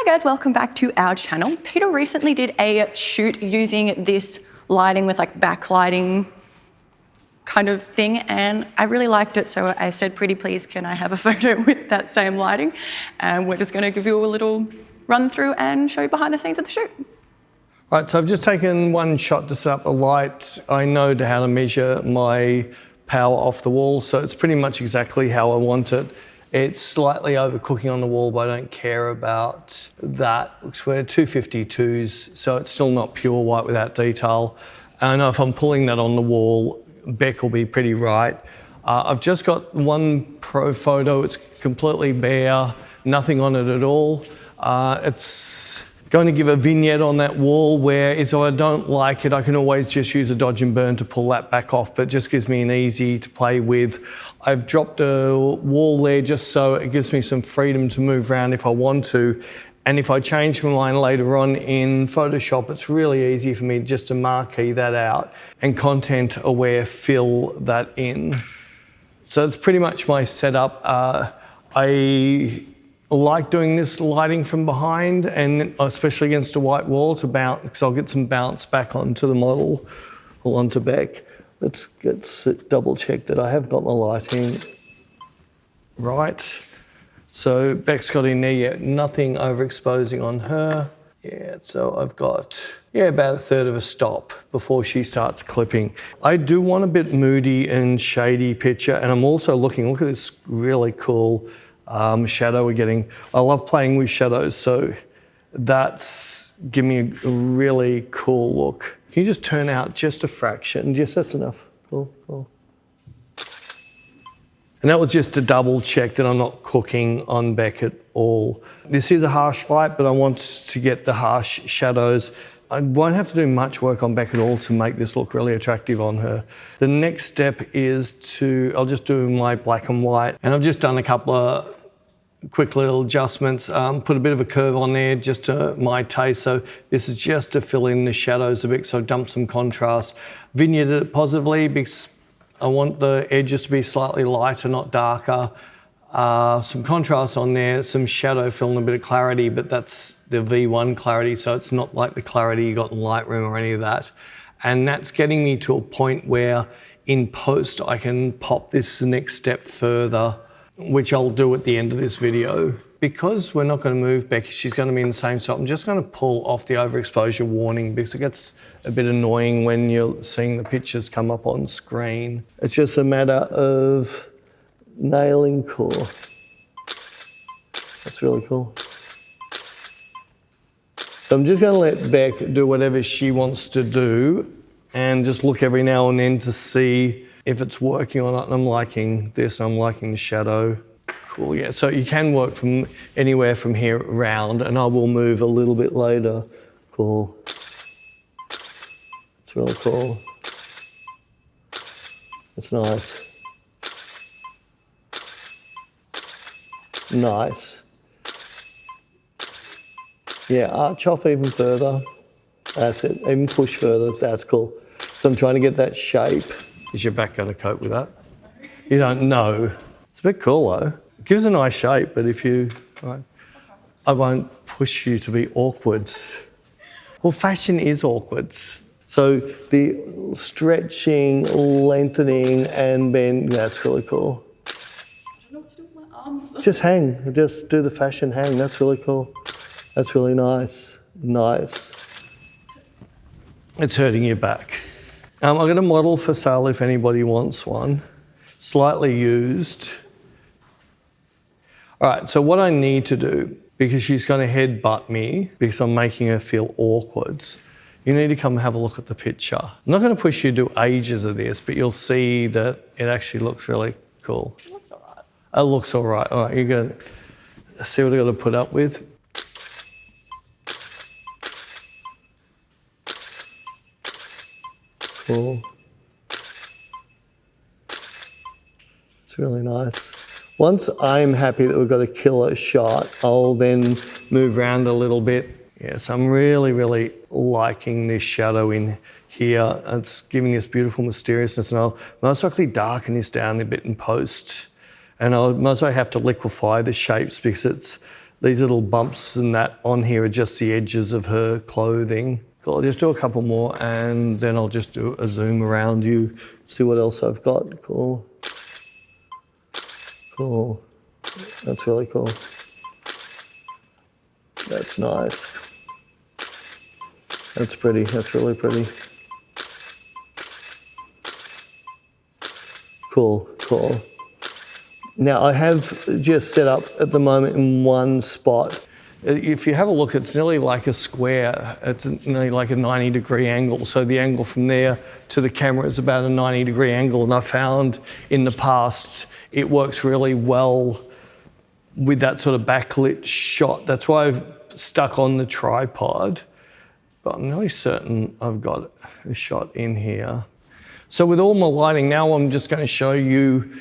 Hi guys, welcome back to our channel. Peter recently did a shoot using this lighting with like backlighting kind of thing, and I really liked it, so I said, pretty please can I have a photo with that same lighting? And we're just going to give you a little run through and show you behind the scenes of the shoot. Right, so I've just taken one shot to set up a light. I know how to measure my power off the wall, so it's pretty much exactly how I want it. It's slightly overcooking on the wall, but I don't care about that. We're 252s, so it's still not pure white without detail. I know if I'm pulling that on the wall, Bec will be pretty right. I've just got one Profoto. It's completely bare, nothing on it at all. It's going to give a vignette on that wall where if I don't like it, I can always just use a dodge and burn to pull that back off, but it just gives me an easy to play with. I've dropped a wall there just so it gives me some freedom to move around if I want to. And if I change my mind later on in Photoshop, it's really easy for me just to marquee that out and content aware fill that in. So it's pretty much my setup. I like doing this lighting from behind, and especially against a white wall to bounce, because I'll get some bounce back onto the model or onto Bec. Let's double check that I have got my lighting right. So Bec's got in there yet, nothing overexposing on her. Yeah, so I've got, about a third of a stop before she starts clipping. I do want a bit moody and shady picture, and I'm also look at this really cool shadow we're getting. I love playing with shadows, so that's giving me a really cool look. Can you just turn out just a fraction? Yes, that's enough. Cool. And that was just to double check that I'm not cooking on Bec at all. This is a harsh light, but I want to get the harsh shadows. I won't have to do much work on Bec at all to make this look really attractive on her. The next step is I'll just do my black and white. And I've just done a couple of quick little adjustments, put a bit of a curve on there just to my taste. So this is just to fill in the shadows a bit. So I've dumped some contrast, vignetted it positively because I want the edges to be slightly lighter, not darker. Some contrast on there, some shadow fill and a bit of clarity, but that's the V1 clarity. So it's not like the clarity you got in Lightroom or any of that. And that's getting me to a point where in post, I can pop this the next step further, which I'll do at the end of this video. Because we're not going to move Bec, she's going to be in the same spot, I'm just going to pull off the overexposure warning because it gets a bit annoying when you're seeing the pictures come up on screen. It's just a matter of nailing core. That's really cool. So I'm just going to let Bec do whatever she wants to do and just look every now and then to see if it's working or not. And I'm liking this, I'm liking the shadow. Cool, yeah, so you can work from anywhere from here around, and I will move a little bit later. Cool. It's really cool. It's nice. Nice. Yeah, arch off even further. That's it, even push further, that's cool. So I'm trying to get that shape. Is your back going to cope with that? You don't know. It's a bit cool though. It gives a nice shape, but if you, right, I won't push you to be awkward. Well, fashion is awkward. So the stretching, lengthening, and bend, that's really cool. I don't know what to do with my arms. Just hang, just do the fashion hang, that's really cool. That's really nice, nice. It's hurting your back. I've got a model for sale if anybody wants one. Slightly used. All right, so what I need to do, because she's going to headbutt me, because I'm making her feel awkward, you need to come and have a look at the picture. I'm not going to push you to do ages of this, but you'll see that it actually looks really cool. It looks all right. It looks all right. All right, you're going to see what I've got to put up with. Cool. It's really nice. Once I'm happy that we've got a killer shot, I'll then move around a little bit. Yes, I'm really, really liking this shadow in here. It's giving this beautiful mysteriousness, and I'll most likely darken this down a bit in post. And I'll most likely have to liquefy the shapes because it's These little bumps and that on here are just the edges of her clothing. Cool, I'll just do a couple more and then I'll just do a zoom around you, see what else I've got. Cool. Cool. That's really cool. That's nice. That's pretty, that's really pretty. Cool, cool. Now I have just set up at the moment in one spot. If you have a look, it's nearly like a square. It's nearly like a 90-degree angle. So the angle from there to the camera is about a 90-degree angle. And I found in the past, it works really well with that sort of backlit shot. That's why I've stuck on the tripod, but I'm nearly certain I've got a shot in here. So with all my lighting, now I'm just going to show you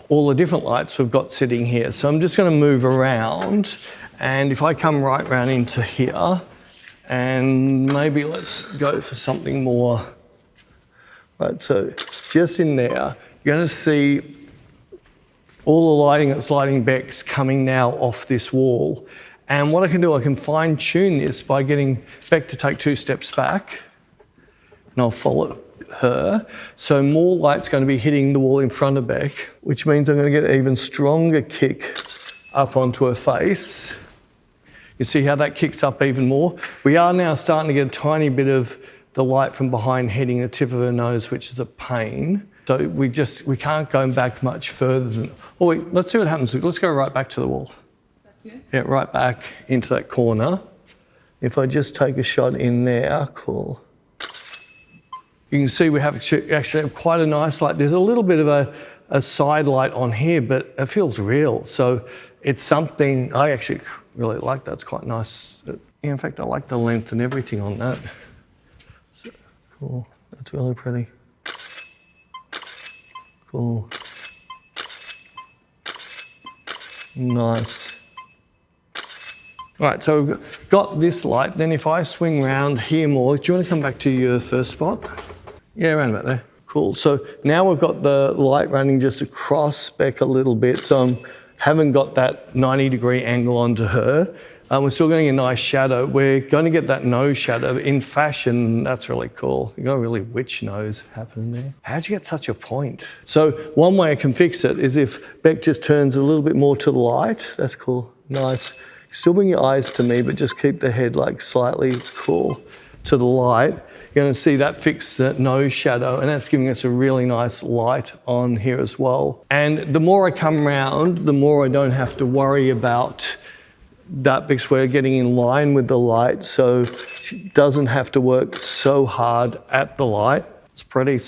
all the different lights we've got sitting here. So I'm just going to move around, and if I come right round into here, and maybe let's go for something more. Right, so just in there, you're going to see all the lighting that's lighting Bec's coming now off this wall. And what I can do, I can fine tune this by getting Bec to take 2 steps back, and I'll follow her. So more light's going to be hitting the wall in front of Bec, which means I'm going to get an even stronger kick up onto her face. You see how that kicks up even more? We are now starting to get a tiny bit of the light from behind hitting the tip of her nose, which is a pain. So we can't go back much further than, oh wait, let's see what happens. Let's go right back to the wall. Yeah, right back into that corner. If I just take a shot in there, cool. You can see we have actually have quite a nice light. There's a little bit of a side light on here, but it feels real. So it's something I actually really like. That's quite nice. In fact, I like the length and everything on that. So, cool, that's really pretty. Cool. Nice. All right, so we've got this light. Then if I swing around here more, do you want to come back to your first spot? Yeah, around about there. Cool. So now we've got the light running just across Bec a little bit. So I haven't got that 90-degree angle onto her. We're still getting a nice shadow. We're going to get that nose shadow in fashion. That's really cool. You've got a really witch nose happening there. How'd you get such a point? So one way I can fix it is if Bec just turns a little bit more to the light. That's cool. Nice. Still bring your eyes to me, but just keep the head like slightly cool to the light. You're going to see that fix the nose shadow, and that's giving us a really nice light on here as well. And the more I come around, the more I don't have to worry about that because we're getting in line with the light, so she doesn't have to work so hard at the light. It's pretty.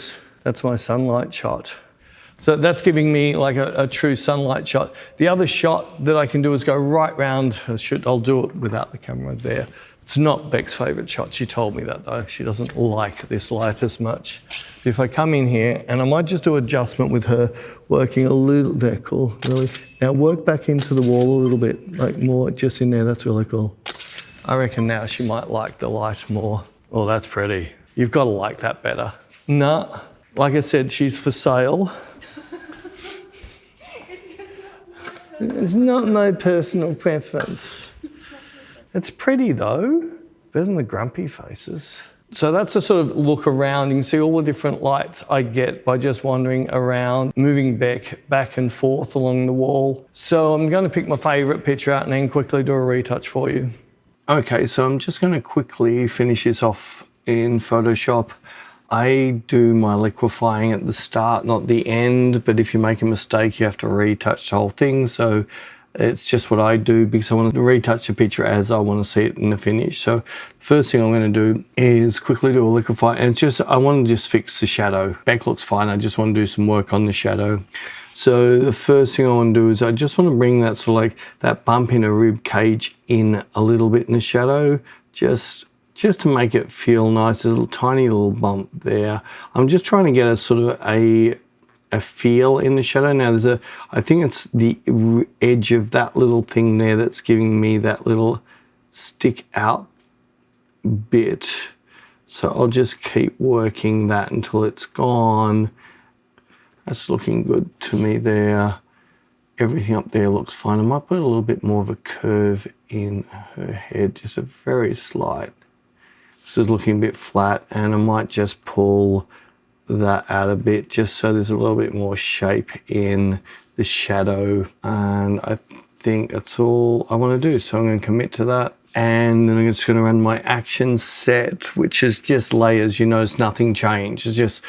That's my sunlight shot. So that's giving me like a true sunlight shot. The other shot that I can do is go right round. I'll do it without the camera there. It's not Bec's favourite shot. She told me that though. She doesn't like this light as much. If I come in here, and I might just do adjustment with her working a little, there, cool, really. Now work back into the wall a little bit, like more just in there, that's really cool. I reckon now she might like the light more. Oh, that's pretty. You've got to like that better. Nah, like I said, she's for sale. It's not my personal preference. It's pretty though, better than the grumpy faces. So that's a sort of look around. You can see all the different lights I get by just wandering around, moving Bec back and forth along the wall. So I'm going to pick my favourite picture out and then quickly do a retouch for you. Okay, so I'm just going to quickly finish this off in Photoshop. I do my liquefying at the start, not the end, but if you make a mistake, you have to retouch the whole thing. So it's just what I do because I want to retouch the picture as I want to see it in the finish. So the first thing I'm going to do is quickly do a liquefy, and it's just, I want to just fix the shadow. Bec looks fine, I just want to do some work on the shadow. So the first thing I want to do is I just want to bring that sort of like that bump in a rib cage in a little bit in the shadow, just to make it feel nice. There's a tiny little bump there. I'm just trying to get a sort of a feel in the shadow. Now there's I think it's the edge of that little thing there that's giving me that little stick out bit. So I'll just keep working that until it's gone. That's looking good to me there. everything up there looks fine. I might put a little bit more of a curve in her head, just a very slight. This is looking a bit flat, and I might just pull that out a bit just so there's a little bit more shape in the shadow, and I think that's all I want to do. So I'm going to commit to that, and then I'm just going to run my action set, which is just layers. You notice nothing changed. It's just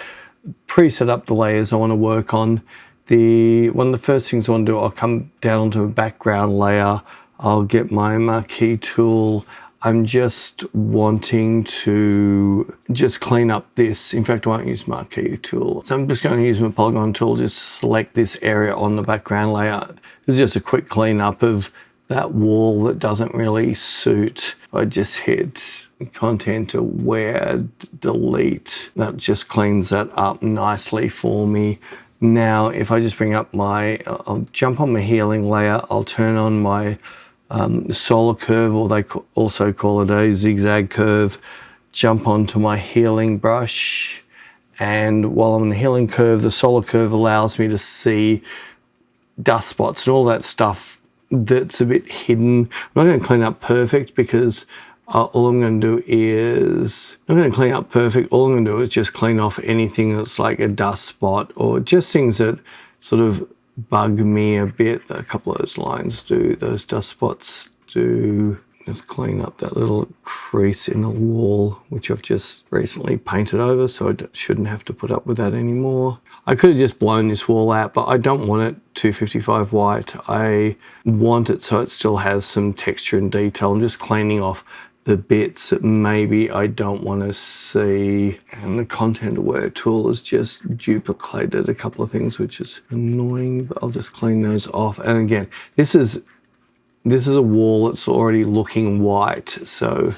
preset up the layers I want to work on. One of the first things I want to do, I'll come down onto a background layer. I'll get my marquee tool. I'm just wanting to just clean up this. In fact, I won't use marquee tool. So I'm just going to use my polygon tool, just select this area on the background layer. It's just a quick clean up of that wall that doesn't really suit. I just hit content aware, delete. That just cleans that up nicely for me. Now, if I just bring up I'll jump on my healing layer, I'll turn on my solar curve, or they also call it a zigzag curve, jump onto my healing brush, and while I'm in the healing curve, the solar curve allows me to see dust spots and all that stuff that's a bit hidden. I'm not going to clean up perfect because all I'm going to do is, I'm going to clean up perfect, all I'm going to do is just clean off anything that's like a dust spot or just things that sort of bug me a bit. A couple of those lines do, those dust spots do. Just clean up that little crease in the wall, which I've just recently painted over, so I shouldn't have to put up with that anymore. I could have just blown this wall out, but I don't want it 255 white. I want it so it still has some texture and detail. I'm just cleaning off the bits that maybe I don't want to see. And the content aware tool has just duplicated a couple of things, which is annoying, but I'll just clean those off. And again, this is a wall that's already looking white, so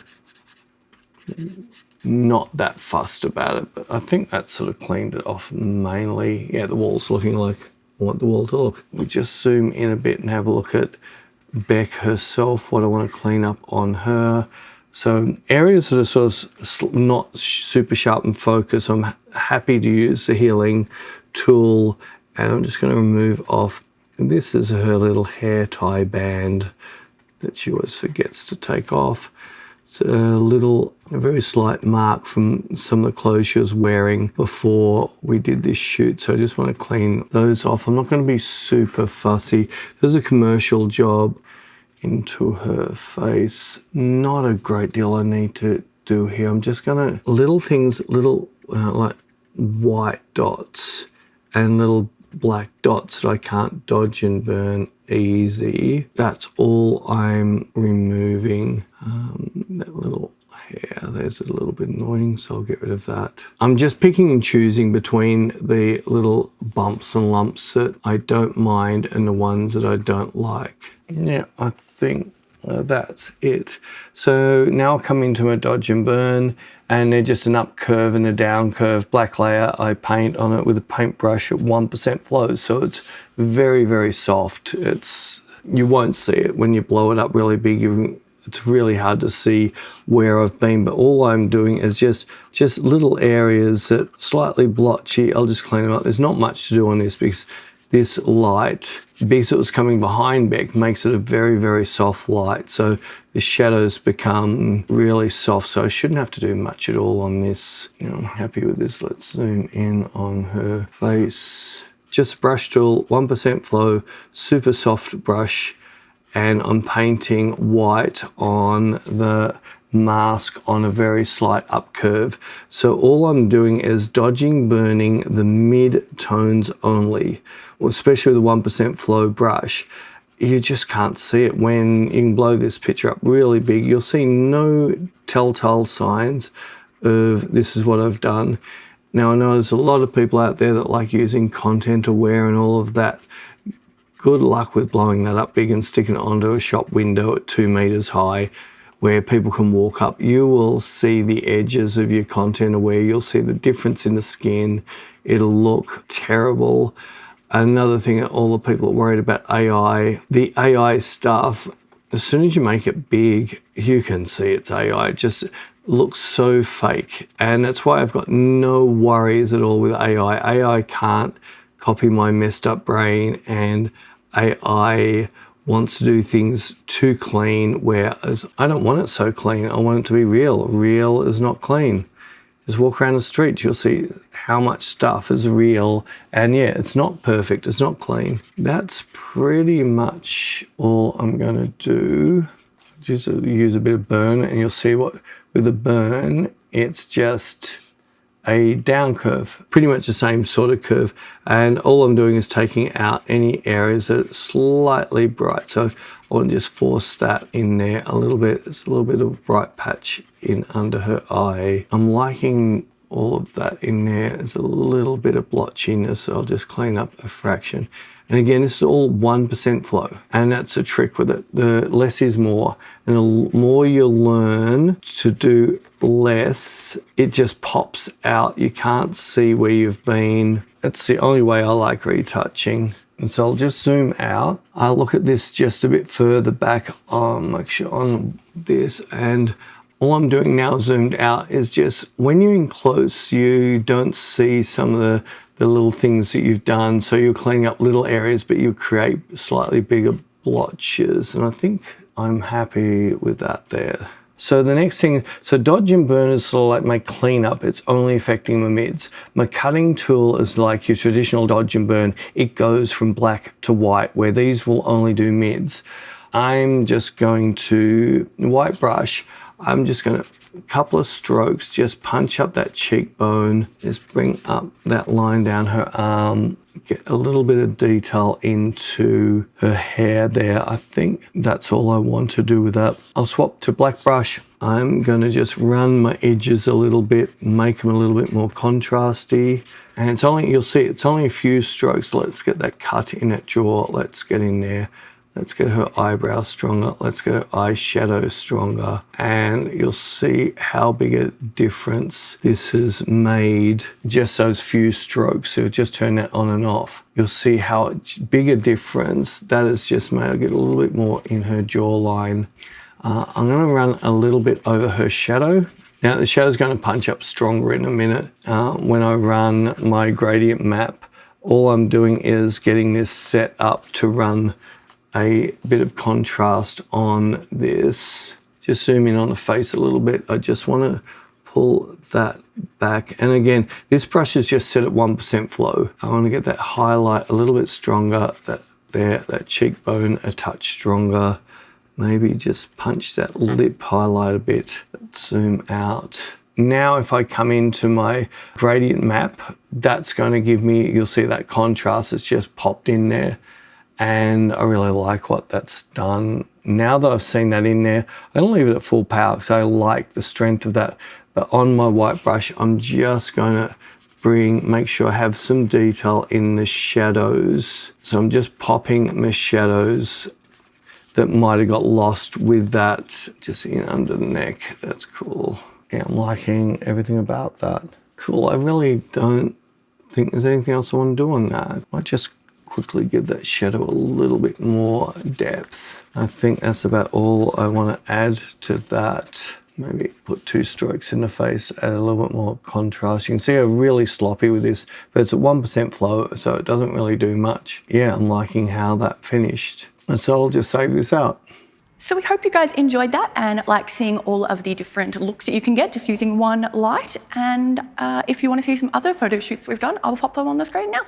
not that fussed about it, but I think that sort of cleaned it off mainly. Yeah, the wall's looking like I want the wall to look. We just zoom in a bit and have a look at Bec herself, what I want to clean up on her. So areas that are sort of not super sharp and focused, I'm happy to use the healing tool, and I'm just going to remove off. This is her little hair tie band that she always forgets to take off. It's a very slight mark from some of the clothes she was wearing before we did this shoot. So I just want to clean those off. I'm not going to be super fussy. There's a commercial job into her face. Not a great deal I need to do here. I'm just going to, little things, like white dots and little black dots that I can't dodge and burn easy. That's all I'm removing. That little hair, there's a little bit annoying, so I'll get rid of that. I'm just picking and choosing between the little bumps and lumps that I don't mind and the ones that I don't like. Yeah, I think that's it. So now I'll come into my dodge and burn, and they're just an up curve and a down curve black layer. I paint on it with a paintbrush at 1% flow, so it's very, very soft. You won't see it when you blow it up really big. It's really hard to see where I've been, but all I'm doing is just little areas that slightly blotchy. I'll just clean them up. There's not much to do on this because this light, because it was coming behind Bec, makes it a very, very soft light. So the shadows become really soft, so I shouldn't have to do much at all on this. I'm happy with this. Let's zoom in on her face. Just a brush tool, 1% flow, super soft brush, and I'm painting white on the mask on a very slight up curve. So all I'm doing is dodging, burning the mid tones only, especially with the 1% flow brush. You just can't see it. When you can blow this picture up really big, you'll see no telltale signs of this is what I've done. Now I know there's a lot of people out there that like using content aware and all of that. Good luck with blowing that up big and sticking it onto a shop window at 2 meters high where people can walk up. You will see the edges of your content aware. You'll see the difference in the skin. It'll look terrible. Another thing that all the people are worried about AI, the AI stuff, as soon as you make it big, you can see it's AI. It just looks so fake. And that's why I've got no worries at all with AI. AI can't copy my messed up brain, and AI wants to do things too clean, whereas I don't want it so clean. I want it to be real. Real is not clean. Just walk around the streets, you'll see how much stuff is real. And yeah, it's not perfect, it's not clean. That's pretty much all I'm gonna do. Just use a bit of burn, and you'll see what, with the burn, it's just a down curve, pretty much the same sort of curve. And all I'm doing is taking out any areas that are slightly bright. So I want to just force that in there a little bit. It's a little bit of bright patch in under her eye. I'm liking all of that in there. There's a little bit of blotchiness, so I'll just clean up a fraction. And again, this is all 1% flow, and that's a trick with it. The less is more, and the more you learn to do less, it just pops out. You can't see where you've been. That's the only way I like retouching. And so I'll just zoom out. I'll look at this just a bit further back on this, and all I'm doing now zoomed out is just when you're in close, you don't see some of the little things that you've done. So you're cleaning up little areas, but you create slightly bigger blotches. And I think I'm happy with that there. So the next thing, so dodge and burn is sort of like my cleanup. It's only affecting my mids. My cutting tool is like your traditional dodge and burn. It goes from black to white, where these will only do mids. I'm just going to, white brush, I'm just going to, a couple of strokes, just punch up that cheekbone, just bring up that line down her arm, get a little bit of detail into her hair there. I think that's all I want to do with that. I'll swap to black brush. I'm going to just run my edges a little bit, make them a little bit more contrasty. And it's only, you'll see, it's only a few strokes. Let's get that cut in that jaw. Let's get in there. Let's get her eyebrows stronger. Let's get her eyeshadow stronger. And you'll see how big a difference this has made. Just those few strokes. So just turn that on and off. You'll see how big a difference that has just made. I'll get a little bit more in her jawline. I'm going to run a little bit over her shadow. Now the shadow's going to punch up stronger in a minute. When I run my gradient map, all I'm doing is getting this set up to run a bit of contrast on this. Just zoom in on the face a little bit. I just want to pull that back. And again, this brush is just set at 1% flow. I want to get that highlight a little bit stronger, that cheekbone a touch stronger. Maybe just punch that lip highlight a bit. Zoom out. Now if I come into my gradient map, that's going to give me, you'll see that contrast, it's just popped in there. And I really like what that's done. Now that I've seen that in there, I don't leave it at full power because I like the strength of that. But on my white brush, I'm just going to make sure I have some detail in the shadows. So I'm just popping my shadows that might have got lost with that just in under the neck. That's cool. Yeah, I'm liking everything about that. Cool, I really don't think there's anything else I want to do on that. I might just quickly give that shadow a little bit more depth. I think that's about all I want to add to that. Maybe put 2 strokes in the face, add a little bit more contrast. You can see I'm really sloppy with this, but it's at 1% flow, so it doesn't really do much. Yeah, I'm liking how that finished. And so I'll just save this out. So we hope you guys enjoyed that and liked seeing all of the different looks that you can get just using one light. And if you want to see some other photo shoots we've done, I'll pop them on the screen now.